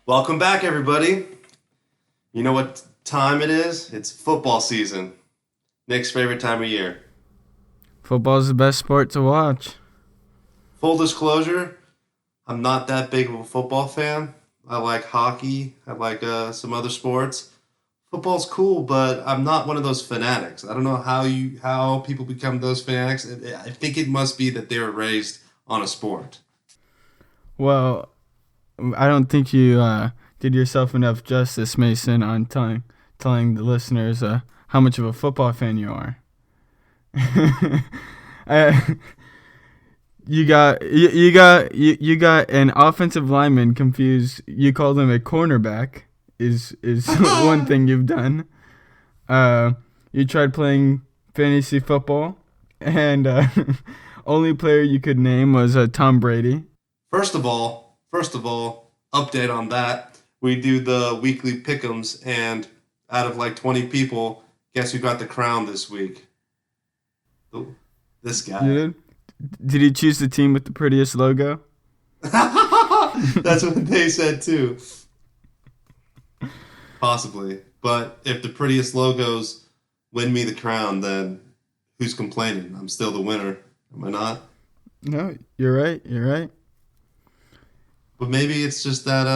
Welcome back, everybody. You know what time it is? It's football season. Nick's favorite time of year. Football's the best sport to watch. Full disclosure, I'm not that big of a football fan. I like hockey. I like some other sports. Football's cool, but I'm not one of those fanatics. I don't know how people become those fanatics. I think it must be that they were raised on a sport. Well, I don't think you did yourself enough justice, Mason, on telling the listeners how much of a football fan you are. I, you got an offensive lineman confused. You called him a cornerback. Is one thing you've done. Uh, you tried playing fantasy football, and only player you could name was Tom Brady. First of all, update on that. We do the weekly pick'ems, and out of like 20 people, guess who got the crown this week? Ooh, this You guy. did? Did he choose the team with the prettiest logo? That's what they said too. Possibly. But if the prettiest logos win me the crown, then who's complaining? I'm still the winner. Am I not? No, you're right. You're right. But maybe it's just that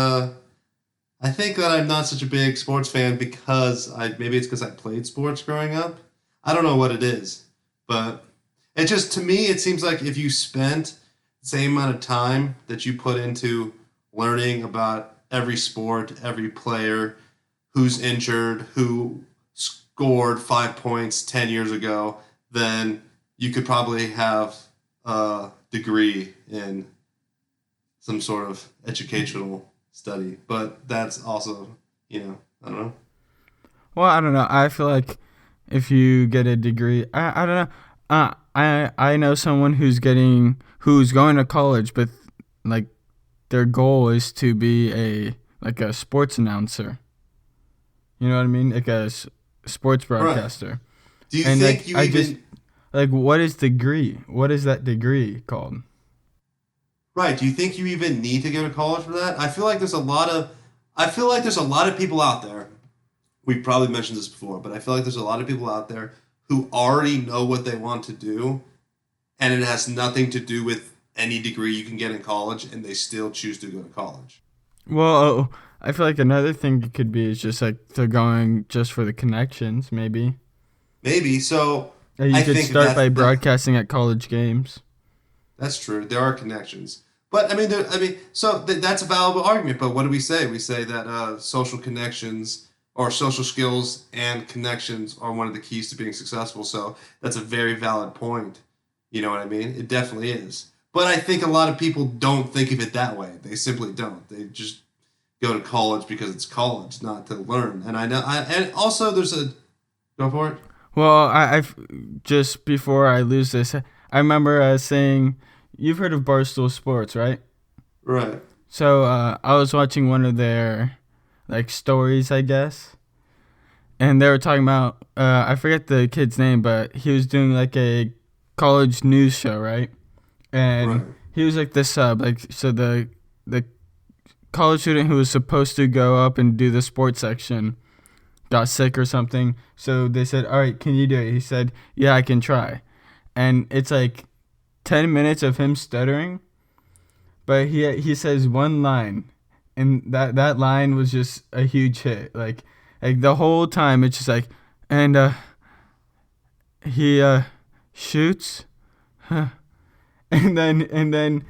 I think that I'm not such a big sports fan because I maybe it's because I played sports growing up. I don't know what it is, but it just to me it seems like if you spent the same amount of time that you put into learning about every sport, every player, who's injured, who scored 5 points 10 years ago, then you could probably have a degree in some sort of educational study. But that's also, I don't know. Well, I don't know. I feel like if you get a degree, I don't know. I know someone who's going to college, but like their goal is to be a sports announcer. You know what I mean? Like sports Right. broadcaster. Do you And think like you I just even like what is degree? What is that degree called? right? Do you think you even need to go to college for that? I feel like there's a lot of people out there. We've probably mentioned this before, but I feel like there's a lot of people out there who already know what they want to do, and it has nothing to do with any degree you can get in college, and they still choose to go to college. Well, I feel like another thing it could be is just like they're going just for the connections, maybe. Maybe so. You I could think start by that broadcasting at college games. that's true. There are connections, but so that's a valuable argument. But what do we say? We say that social connections or social skills and connections are one of the keys to being successful. So that's a very valid point. You know what I mean? It definitely is. But I think a lot of people don't think of it that way. They simply don't. They just go to college because it's college, not to learn. And I know. And also, there's a go for it. Well, just before I lose this, I remember saying, you've heard of Barstool Sports, right? Right. So I was watching one of their like stories, I guess, and they were talking about I forget the kid's name, but he was doing like a college news show, right? And Right. he was like the sub, like so the college student who was supposed to go up and do the sports section got sick or something. So they said, "All right, can you do it?" He said, "Yeah, I can try." And it's like 10 minutes of him stuttering, but he says one line, and that line was just a huge hit. Like the whole time, it's just like, and he shoots, and then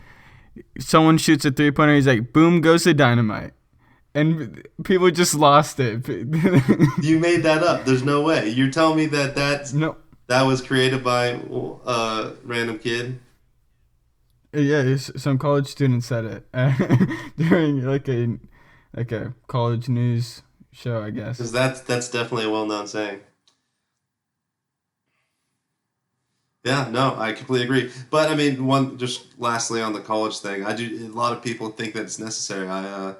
someone shoots a 3 pointer. He's like, boom goes the dynamite, and people just lost it. You made that up. There's no way. You're telling me that No, that was created by a random kid. yeah, some college student said it during like a college news show, I guess. Because that's definitely a well-known saying. Yeah, no, I completely agree. But I mean, one just lastly on the college thing, I do. A lot of people think that it's necessary. I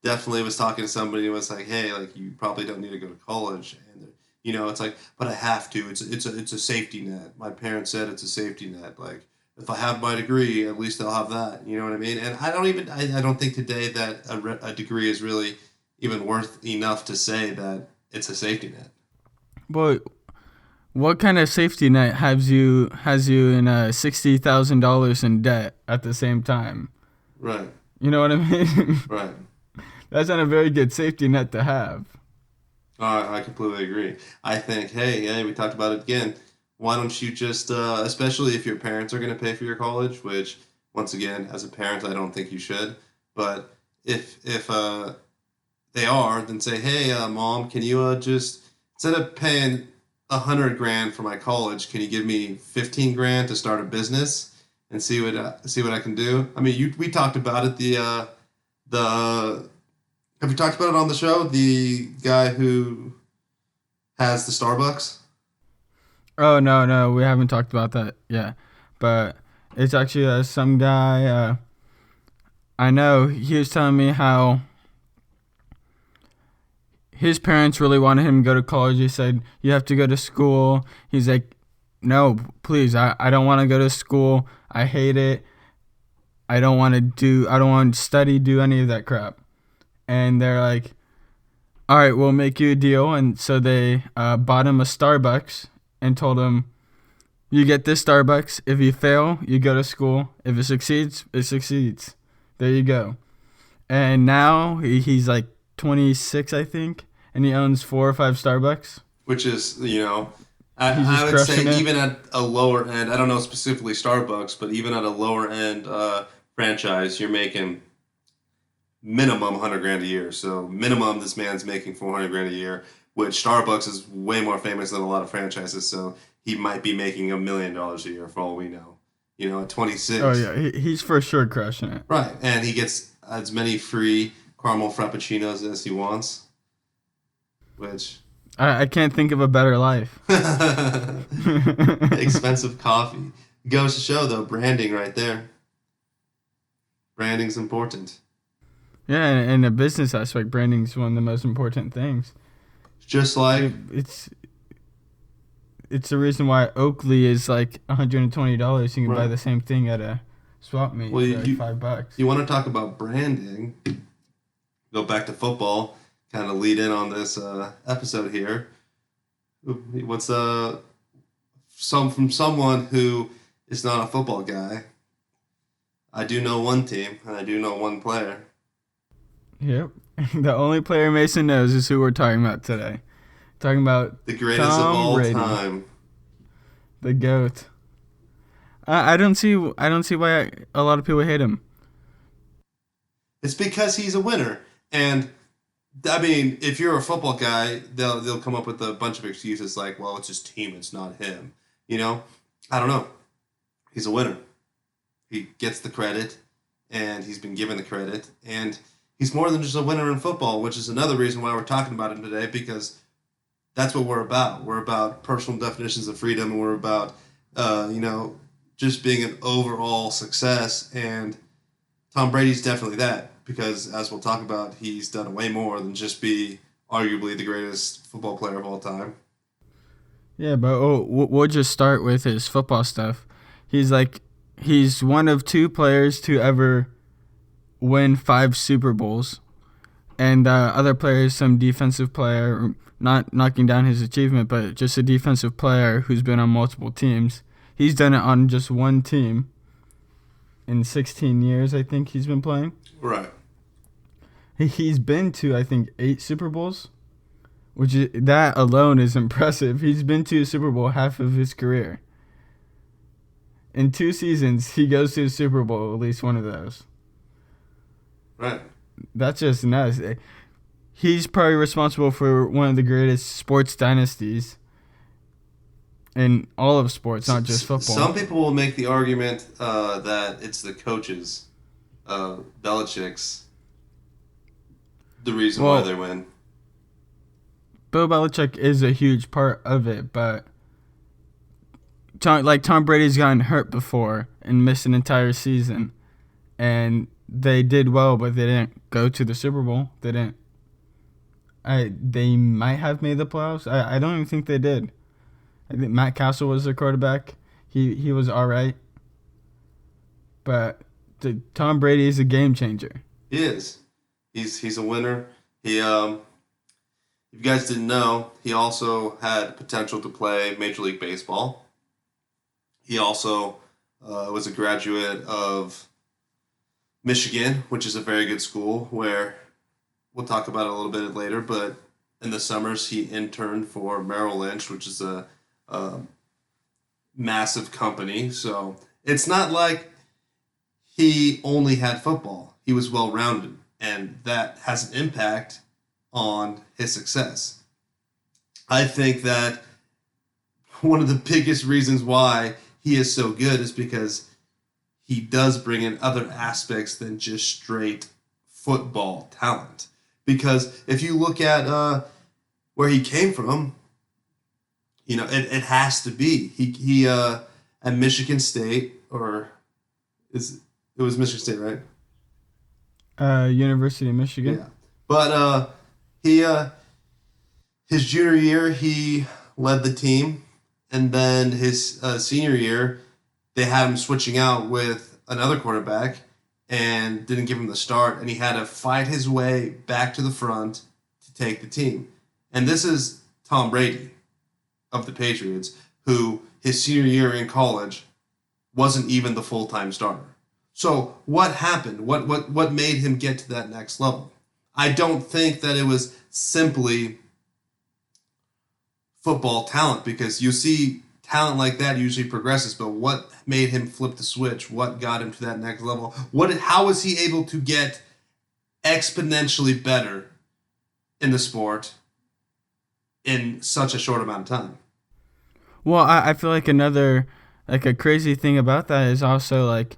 definitely was talking to somebody who was like, "Hey, like you probably don't need to go to college," and it's like, "But I have to. It's a safety net. My parents said it's a safety net. Like if I have my degree, at least I'll have that. You know what I mean? And I don't think today that a degree is really even worth enough to say that it's a safety net. But what kind of safety net has you in $60,000 in debt at the same time? Right. You know what I mean? Right. That's not a very good safety net to have. I completely agree. I think, hey, we talked about it again. Why don't you just, especially if your parents are going to pay for your college, which, once again, as a parent, I don't think you should. But if they are, then say, hey, mom, can you just instead of paying 100 grand for my college, can you give me 15 grand to start a business and see what I can do? I mean, we talked about it. The have you talked about it on the show? The guy who has the Starbucks. Oh no, we haven't talked about that yet. But it's actually some guy. I know he was telling me how his parents really wanted him to go to college. He said, you have to go to school. He's like, no, please, I don't want to go to school. I hate it. I don't want to study, do any of that crap. And they're like, all right, we'll make you a deal. And so they bought him a Starbucks and told him, you get this Starbucks. If you fail, you go to school. If it succeeds, it succeeds. There you go. And now he's like 26, I think, and he owns 4 or 5 Starbucks. Which is, He's just I would say crushing it. even at a lower end, I don't know specifically Starbucks, but even at a lower end franchise, you're making minimum 100 grand a year. So minimum, this man's making 400 grand a year, which Starbucks is way more famous than a lot of franchises. So he might be making $1 million a year for all we know. At Oh 26. yeah, he's for sure crushing it. Right, and he gets as many free caramel frappuccinos as he wants, which I can't think of a better life. expensive coffee. Goes to show though, branding right there. Branding's important. Yeah, and in a business aspect, branding is one of the most important things. Just like It's the reason why Oakley is like $120. You can buy right. the same thing at a swap meet Well, for like $5. you want to talk about branding? Go back to football. Kind of lead in on this episode here. What's from someone who is not a football guy? I do know one team, and I do know one player. Yep. The only player Mason knows is who we're talking about today. Talking about The greatest Tom of all Brady, time. the GOAT. I don't see why a lot of people hate him. It's because he's a winner, and I mean, if you're a football guy, they'll come up with a bunch of excuses like, "Well, it's his team, it's not him." I don't know. He's a winner. He gets the credit, and he's been given the credit, and he's more than just a winner in football, which is another reason why we're talking about him today, because that's what we're about. We're about personal definitions of freedom, and we're about, just being an overall success. And Tom Brady's definitely that, because as we'll talk about, he's done way more than just be arguably the greatest football player of all time. Yeah, but we'll just start with his football stuff. He's one of 2 players to ever win 5 Super Bowls. And other players, some defensive player, not knocking down his achievement, but just a defensive player who's been on multiple teams. He's done it on just one team in 16 years, I think he's been playing. Right. He's been to, I think, 8 Super Bowls, that alone is impressive. He's been to a Super Bowl half of his career. In 2 seasons, he goes to a Super Bowl, at least one of those. Right. That's just nuts. He's probably responsible for one of the greatest sports dynasties in all of sports, not just football. Some people will make the argument that it's the coaches, Belichick's, the reason why they win. Bill Belichick is a huge part of it, but Tom Brady's gotten hurt before and missed an entire season, and they did well, but they didn't go to the Super Bowl. They didn't. They might have made the playoffs. I don't even think they did. I think Matt Castle was their quarterback. He was all right. but Tom Brady is a game changer. He is. He's a winner. He if you guys didn't know, he also had potential to play Major League Baseball. He also was a graduate of Michigan, which is a very good school where we'll talk about it a little bit later, but in the summers he interned for Merrill Lynch, which is a massive company. So it's not like he only had football. He was well rounded, and that has an impact on his success. I think that one of the biggest reasons why he is so good is because he does bring in other aspects than just straight football talent. Because if you look at where he came from, it has to be he at Michigan State, or it was Michigan State, right? University of Michigan. Yeah, but he his junior year he led the team, and then his senior year they had him switching out with another quarterback and didn't give him the start, and he had to fight his way back to the front to take the team. And this is Tom Brady of the Patriots, who his senior year in college wasn't even the full-time starter. So what happened? What made him get to that next level? I don't think that it was simply football talent, because you see talent like that usually progresses, but what made him flip the switch? What got him to that next level? How was he able to get exponentially better in the sport in such a short amount of time? Well, I feel like a crazy thing about that is also like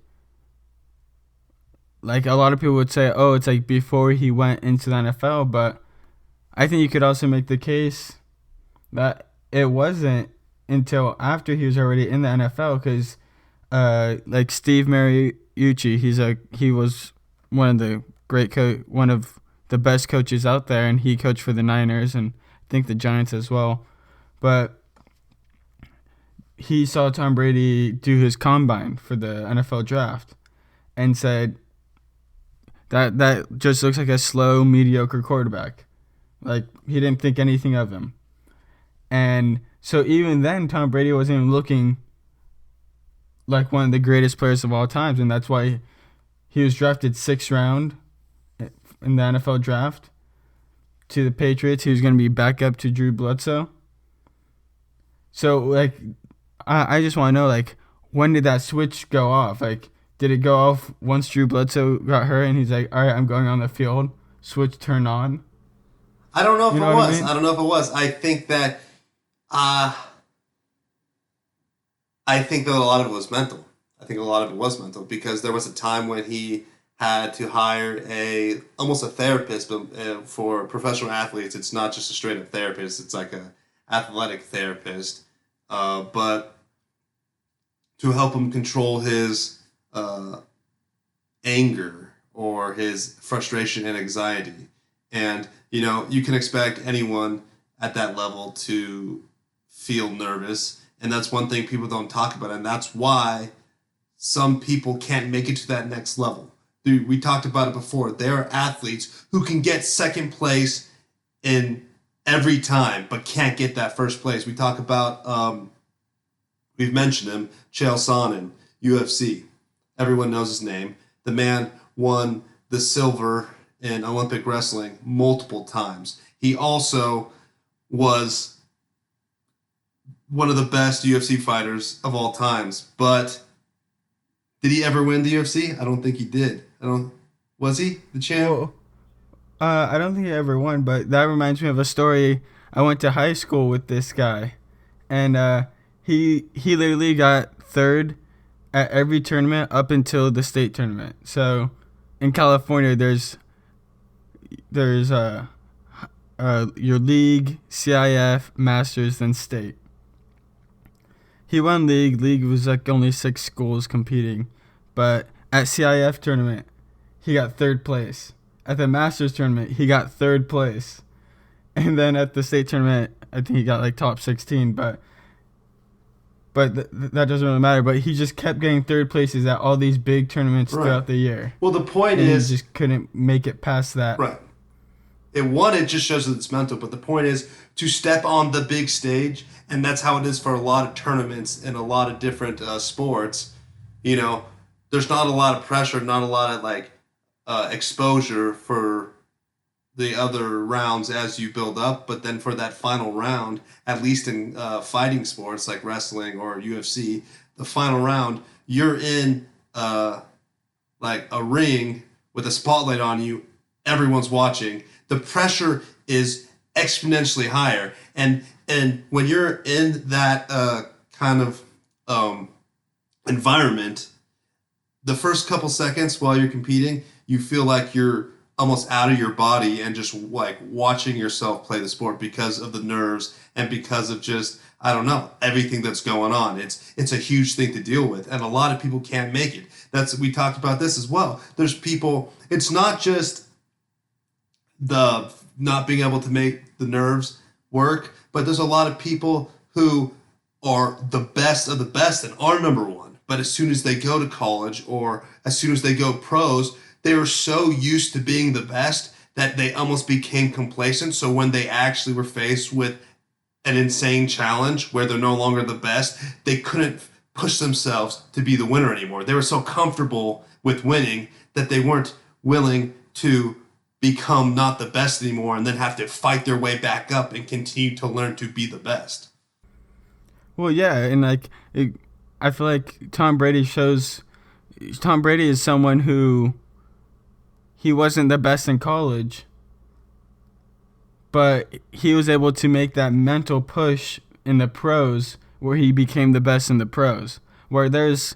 a lot of people would say, oh, it's like before he went into the NFL, but I think you could also make the case that it wasn't until after he was already in the NFL, because like Steve Mariucci, he was one of the one of the best coaches out there, and he coached for the Niners and I think the Giants as well. But he saw Tom Brady do his combine for the NFL draft and said that just looks like a slow, mediocre quarterback. Like, he didn't think anything of him. And so even then, Tom Brady wasn't even looking like one of the greatest players of all times, and that's why he was drafted 6th round in the NFL draft to the Patriots. He was going to be backup to Drew Bledsoe. So, like, I just want to know, like, when did that switch go off? Like, did it go off once Drew Bledsoe got hurt and he's like, all right, I'm going on the field, switch turned on? I don't know if You know it what I was. mean? I don't know if it was. I think that a lot of it was mental. I think a lot of it was mental, because there was a time when he had to hire almost a therapist, but for professional athletes, it's not just a straight up therapist. It's like a athletic therapist, but to help him control his anger or his frustration and anxiety. And you can expect anyone at that level to feel nervous, and that's one thing people don't talk about, and that's why some people can't make it to that next level. We talked about it before. There are athletes who can get second place in every time, but can't get that first place. We talk about, we've mentioned him, Chael Sonnen, UFC. Everyone knows his name. The man won the silver in Olympic wrestling multiple times. He also was one of the best UFC fighters of all times, but did he ever win the UFC? I don't think he did. Was he the champ? Well, I don't think he ever won, but that reminds me of a story. I went to high school with this guy, and he literally got 3rd at every tournament up until the state tournament. So in California, there's your league, CIF, Masters, then state. He won league. League was like only 6 schools competing, but at CIF tournament, he got 3rd place. At the Masters tournament, he got 3rd place, and then at the state tournament, I think he got like top 16. But but that doesn't really matter. But he just kept getting third places at all these big tournaments Right. throughout the year. Well, the point And is, he just couldn't make it past that. right. It just shows that it's mental, but the point is to step on the big stage, and that's how it is for a lot of tournaments and a lot of different sports. You know, there's not a lot of pressure, not a lot of exposure for the other rounds as you build up, but then for that final round, at least in fighting sports like wrestling or UFC, the final round, you're in like a ring with a spotlight on you, everyone's watching. The pressure is exponentially higher, and when you're in that kind of environment, the first couple seconds while you're competing, you feel like you're almost out of your body and just like watching yourself play the sport because of the nerves and because of just, I don't know, everything that's going on. It's a huge thing to deal with, and a lot of people can't make it. We talked about this as well. There's people, it's not just the not being able to make the nerves work, but there's a lot of people who are the best of the best and are number one. But as soon as they go to college or as soon as they go pros, they were so used to being the best that they almost became complacent. So when they actually were faced with an insane challenge where they're no longer the best, they couldn't push themselves to be the winner anymore. They were so comfortable with winning that they weren't willing to become not the best anymore and then have to fight their way back up and continue to learn to be the best. Well, yeah, and I feel like Tom Brady is someone who he wasn't the best in college, but he was able to make that mental push in the pros where he became the best in the pros, where there was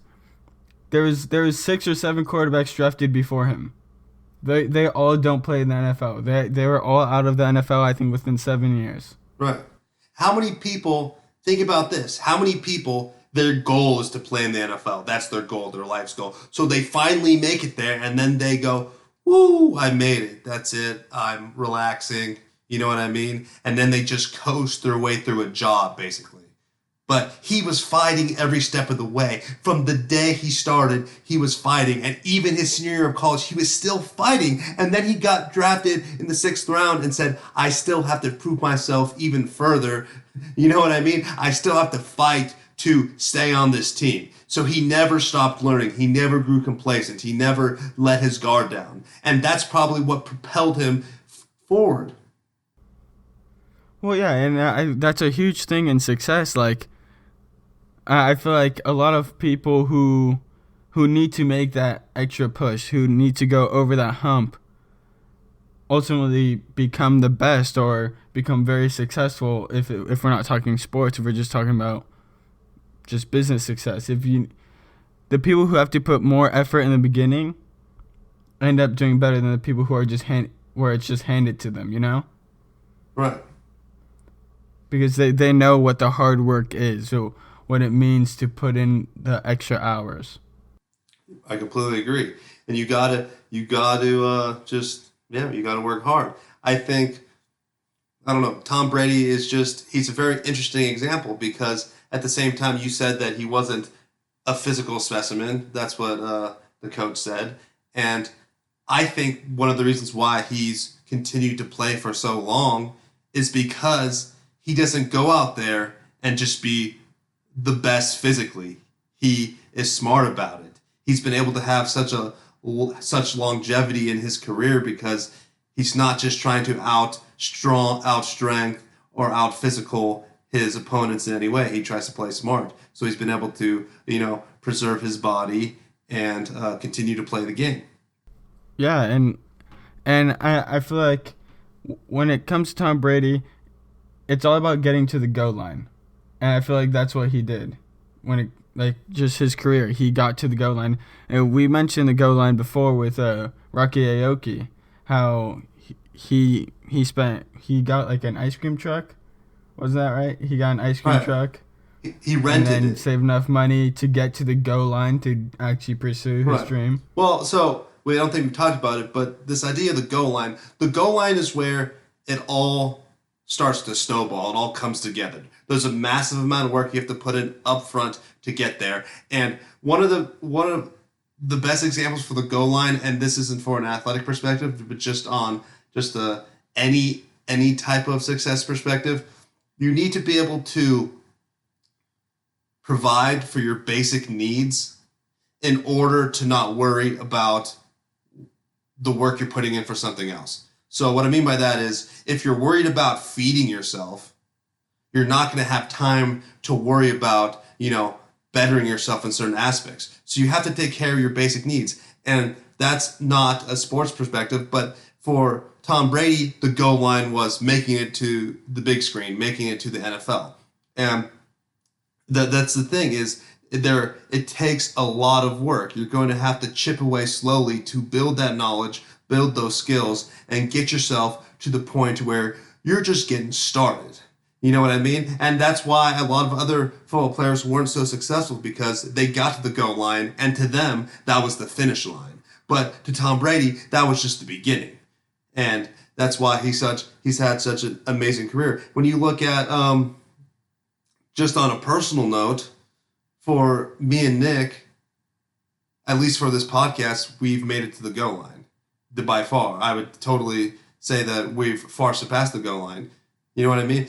6 or 7 quarterbacks drafted before him. They all don't play in the NFL. They were all out of the NFL, I think, within 7 years. Right. How many people, think about this, how many people, their goal is to play in the NFL. That's their goal, their life's goal. So they finally make it there, and then they go, woo, I made it. That's it. I'm relaxing. You know what I mean? And then they just coast their way through a job, basically. But he was fighting every step of the way. From the day he started, he was fighting. And even his senior year of college, he was still fighting. And then he got drafted in the 6th round and said, I still have to prove myself even further. You know what I mean? I still have to fight to stay on this team. So he never stopped learning. He never grew complacent. He never let his guard down. And that's probably what propelled him forward. Well, yeah, and that's a huge thing in success. Like, I feel like a lot of people who need to make that extra push, who need to go over that hump, ultimately become the best or become very successful. If we're not talking sports, if we're just talking about just business success, the people who have to put more effort in the beginning end up doing better than the people who are where it's just handed to them. You know? Right. Because they know what the hard work is. So what it means to put in the extra hours. I completely agree. And you gotta work hard. I think, I don't know, Tom Brady he's a very interesting example because at the same time you said that he wasn't a physical specimen. That's what the coach said. And I think one of the reasons why he's continued to play for so long is because he doesn't go out there and just be the best physically. He is smart about it. He's been able to have such longevity in his career because he's not just trying to outstrength or out physical his opponents in any way. He tries to play smart. So he's been able to, preserve his body and continue to play the game. Yeah, and I feel like when it comes to Tom Brady, it's all about getting to the goal line. And I feel like that's what he did. Just his career, he got to the goal line. And we mentioned the goal line before with Rocky Aoki, how he got like an ice cream truck. Was that right? He got an ice cream truck. He rented and then it. Saved enough money to get to the goal line to actually pursue his dream. Well, so I don't think we've talked about it, but this idea of the goal line is where it all starts to snowball. It all comes together. There's a massive amount of work you have to put in up front to get there. And one of the best examples for the goal line, and this isn't for an athletic perspective, but just on just any type of success perspective, you need to be able to provide for your basic needs in order to not worry about the work you're putting in for something else. So what I mean by that is if you're worried about feeding yourself, you're not going to have time to worry about, bettering yourself in certain aspects. So you have to take care of your basic needs. And that's not a sports perspective, but for Tom Brady, the goal line was making it to the big screen, making it to the NFL. And that's the thing is it takes a lot of work. You're going to have to chip away slowly to build that knowledge, build those skills, and get yourself to the point where you're just getting started. You know what I mean? And that's why a lot of other football players weren't so successful, because they got to the goal line, and to them, that was the finish line. But to Tom Brady, that was just the beginning. And that's why he's had such an amazing career. When you look at, just on a personal note, for me and Nick, at least for this podcast, we've made it to the goal line. By far. I would totally say that we've far surpassed the goal line. You know what I mean?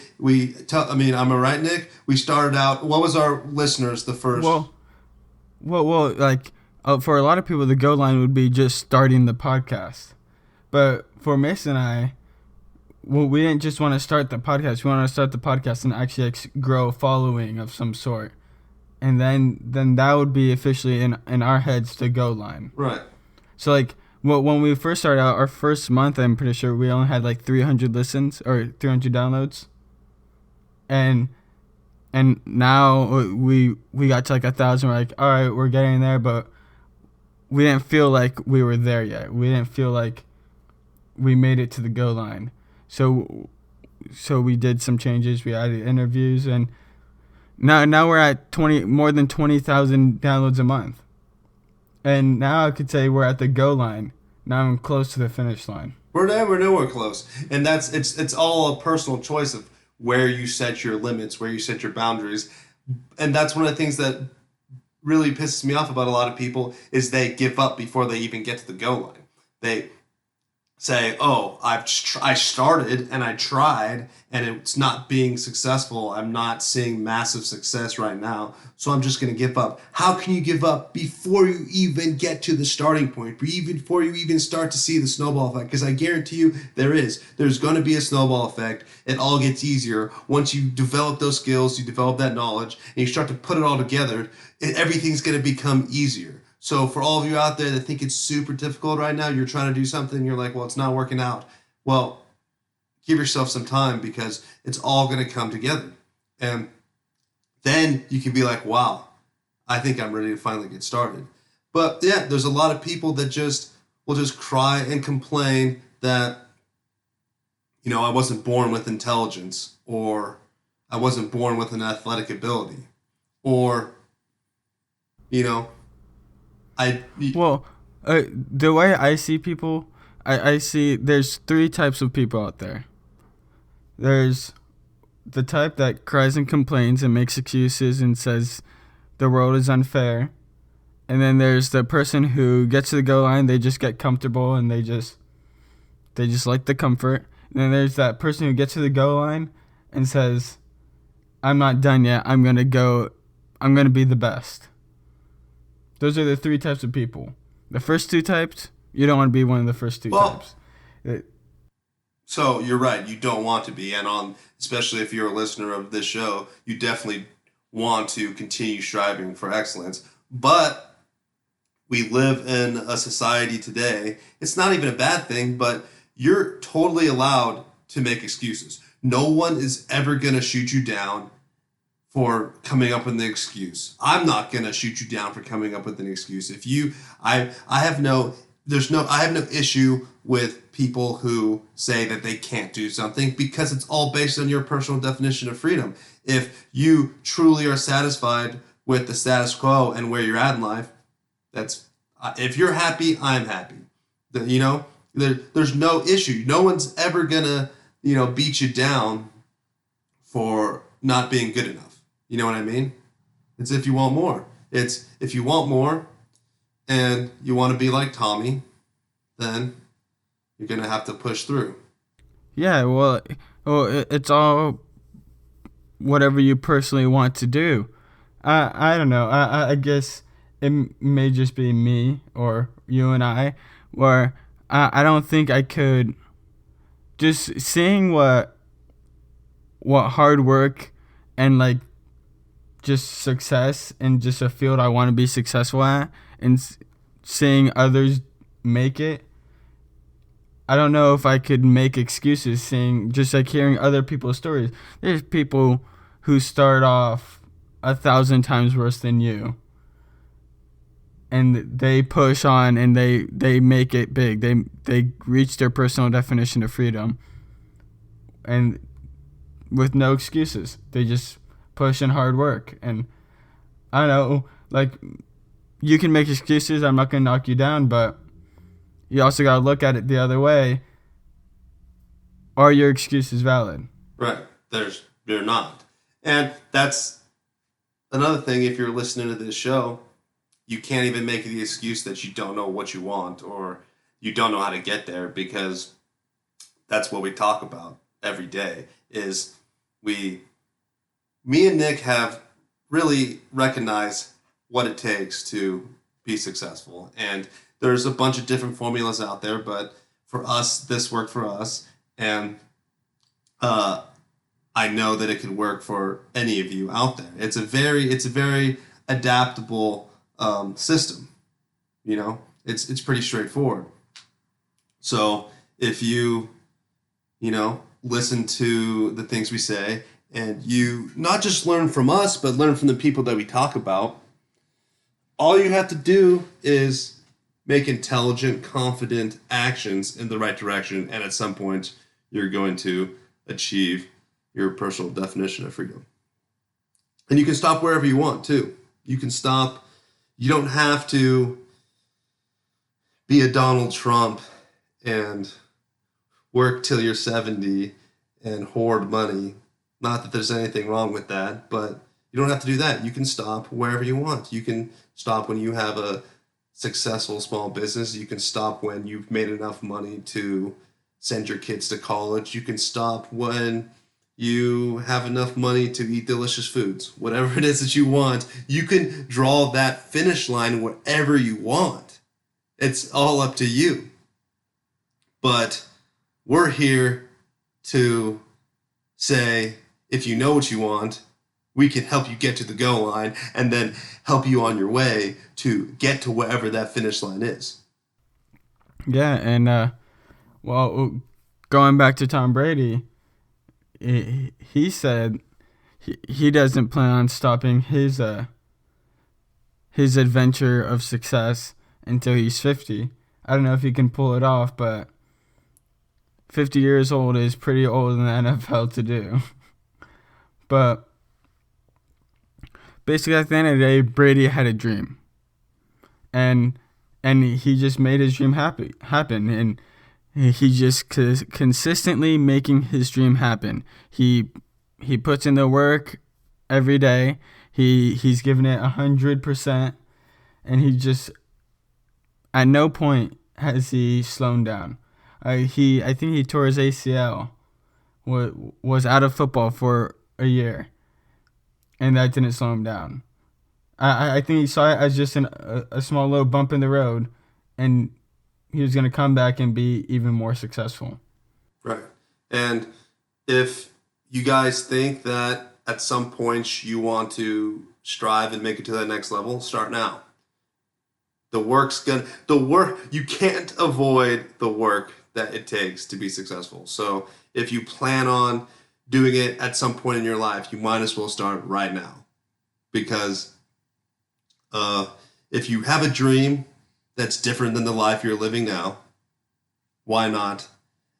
Am I right, Nick? We started out. What was our listeners the first? Well, for a lot of people, the goal line would be just starting the podcast. But for Mason and I, we didn't just want to start the podcast. We want to start the podcast and actually grow a following of some sort, and then that would be officially in our heads the goal line. Right. So when we first started out, our first month, I'm pretty sure we only had 300 listens or 300 downloads. And now we got to 1,000. We're like, all right, we're getting there, but we didn't feel like we were there yet. We didn't feel like we made it to the goal line. So we did some changes. We added interviews, and now we're at more than 20,000 downloads a month. And now I could say we're at the goal line. Now I'm close to the finish line. We're nowhere close. And it's all a personal choice of where you set your limits, where you set your boundaries. And that's one of the things that really pisses me off about a lot of people is they give up before they even get to the goal line. They say, oh, I started and I tried and it's not being successful. I'm not seeing massive success right now, so I'm just going to give up. How can you give up before you even get to the starting point, before you even start to see the snowball effect? Because I guarantee you there's going to be a snowball effect. It all gets easier once you develop those skills, you develop that knowledge, and you start to put it all together. Everything's going to become easier. So for all of you out there that think it's super difficult right now, you're trying to do something, you're like, well, it's not working out. Well, give yourself some time, because it's all going to come together. And then you can be like, wow, I think I'm ready to finally get started. But yeah, there's a lot of people that will just cry and complain that, I wasn't born with intelligence, or I wasn't born with an athletic ability, or, the way I see people, I see there's 3 types of people out there. There's the type that cries and complains and makes excuses and says the world is unfair. And then there's the person who gets to the goal line, they just get comfortable and they just like the comfort. And then there's that person who gets to the goal line and says, I'm not done yet. I'm going to be the best. Those are the 3 types of people. The first 2 types, you don't want to be one of the first 2 types. So you're right. You don't want to be. And especially if you're a listener of this show, you definitely want to continue striving for excellence. But we live in a society today. It's not even a bad thing, but you're totally allowed to make excuses. No one is ever going to shoot you down for coming up with an excuse. I'm not gonna shoot you down for coming up with an excuse. I have no issue with people who say that they can't do something, because it's all based on your personal definition of freedom. If you truly are satisfied with the status quo and where you're at in life, if you're happy, I'm happy. There's no issue. No one's ever gonna beat you down for not being good enough. You know what I mean? It's if you want more. It's if you want more and you want to be like Tommy, then you're going to have to push through. Yeah, well, it's all whatever you personally want to do. I don't know. I guess it may just be me or you and I, where I don't think I could just seeing what hard work and like just success in just a field I want to be successful at, and seeing others make it. I don't know if I could make excuses seeing just like hearing other people's stories. There's people who start off 1,000 times worse than you, and they push on and they make it big. They reach their personal definition of freedom, and with no excuses. They just push in hard work. And I don't know, like, you can make excuses. I'm not gonna knock you down, but you also gotta look at it the other way. Are your excuses valid? Right. They're not. And that's another thing. If you're listening to this show, you can't even make the excuse that you don't know what you want or you don't know how to get there, because that's what we talk about every day. Is me and Nick have really recognized what it takes to be successful. And there's a bunch of different formulas out there, but for us, this worked for us. And I know that it could work for any of you out there. It's a very adaptable system. It's pretty straightforward. So if you listen to the things we say, and you not just learn from us, but learn from the people that we talk about, all you have to do is make intelligent, confident actions in the right direction, and at some point, you're going to achieve your personal definition of freedom. And you can stop wherever you want, too. You can stop. You don't have to be a Donald Trump and work till you're 70 and hoard money. Not that there's anything wrong with that, but you don't have to do that. You can stop wherever you want. You can stop when you have a successful small business. You can stop when you've made enough money to send your kids to college. You can stop when you have enough money to eat delicious foods. Whatever it is that you want, you can draw that finish line wherever you want. It's all up to you. But we're here to say, if you know what you want, we can help you get to the goal line and then help you on your way to get to wherever that finish line is. Yeah, and going back to Tom Brady, he said he doesn't plan on stopping his adventure of success until he's 50. I don't know if he can pull it off, but 50 years old is pretty old in the NFL to do. But basically, at the end of the day, Brady had a dream, and he just made his dream happen, and he just consistently making his dream happen. He puts in the work every day. He's given it 100%, and he just at no point has he slowed down. I think he tore his ACL, was out of football for a year, and that didn't slow him down. I think he saw it as just a small little bump in the road, and he was going to come back and be even more successful. Right. And if you guys think that at some point you want to strive and make it to that next level, start now. You can't avoid the work that it takes to be successful. So if you plan on doing it at some point in your life, you might as well start right now. Because if you have a dream that's different than the life you're living now, why not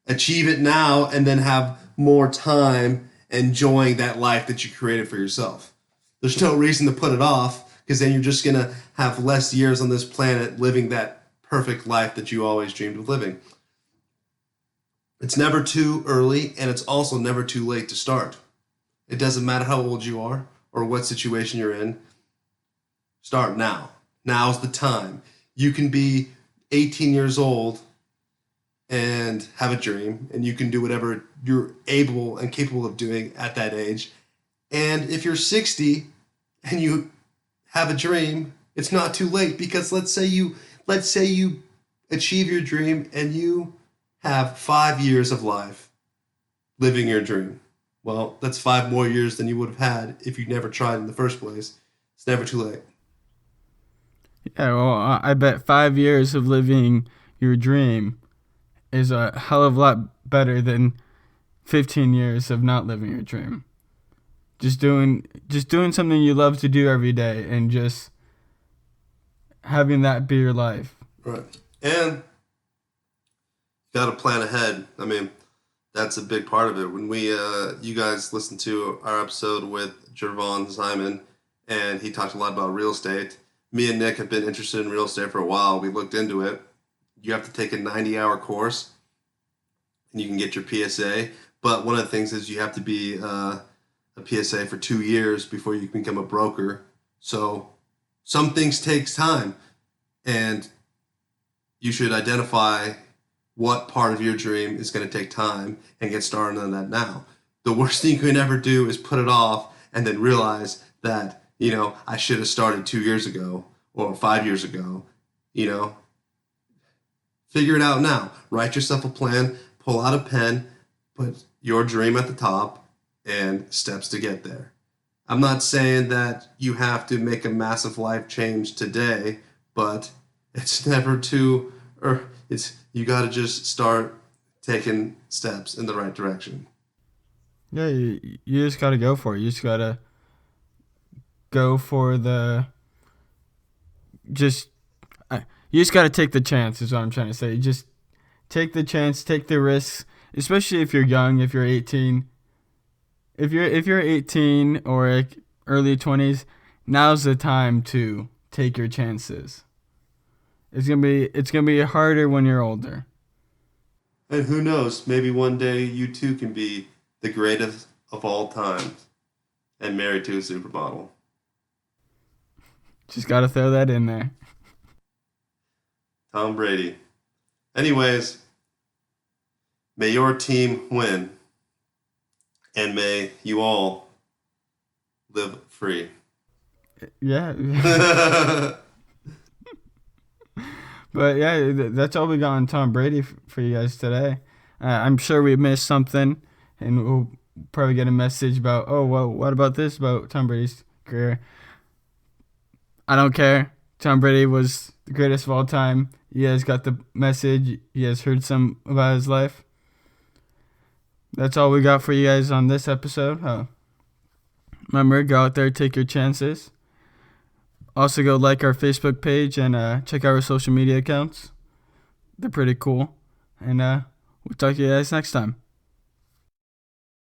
achieve it now and then have more time enjoying that life that you created for yourself? There's no reason to put it off, because then you're just going to have less years on this planet living that perfect life that you always dreamed of living. It's never too early, and it's also never too late to start. It doesn't matter how old you are or what situation you're in. Start now. Now's the time. You can be 18 years old and have a dream, and you can do whatever you're able and capable of doing at that age. And if you're 60 and you have a dream, it's not too late, because let's say you achieve your dream and you have 5 years of life living your dream. Well, that's 5 more years than you would have had if you never tried in the first place. It's never too late. Yeah, well, I bet 5 years of living your dream is a hell of a lot better than 15 years of not living your dream. Just doing something you love to do every day and just having that be your life. Right. And got to plan ahead. I mean, that's a big part of it. When you guys listened to our episode with Jervon Simon, and he talked a lot about real estate. Me and Nick have been interested in real estate for a while. We looked into it. You have to take a 90-hour course, and you can get your PSA. But one of the things is you have to be a PSA for 2 years before you can become a broker. So some things takes time, and you should identify what part of your dream is going to take time and get started on that now. The worst thing you can ever do is put it off and then realize that, I should have started 2 years ago or 5 years ago. Figure it out now. Write yourself a plan, pull out a pen, put your dream at the top, and steps to get there. I'm not saying that you have to make a massive life change today, but it's never too, you got to just start taking steps in the right direction. Yeah, you just got to go for it. You just got to go for you just got to take the chance is what I'm trying to say. Just take the chance, take the risks, especially if you're young, if you're 18. If you're 18 or like early 20s, now's the time to take your chances. It's gonna be harder when you're older. And who knows, maybe one day you too can be the greatest of all time and married to a supermodel. Just gotta throw that in there. Tom Brady. Anyways, may your team win, and may you all live free. Yeah. But yeah, that's all we got on Tom Brady for you guys today. I'm sure we missed something, and we'll probably get a message about, oh, well, what about this about Tom Brady's career? I don't care. Tom Brady was the greatest of all time. You guys got the message. You guys heard some about his life. That's all we got for you guys on this episode. Remember, go out there, take your chances. Also, go like our Facebook page and check out our social media accounts. They're pretty cool. And we'll talk to you guys next time.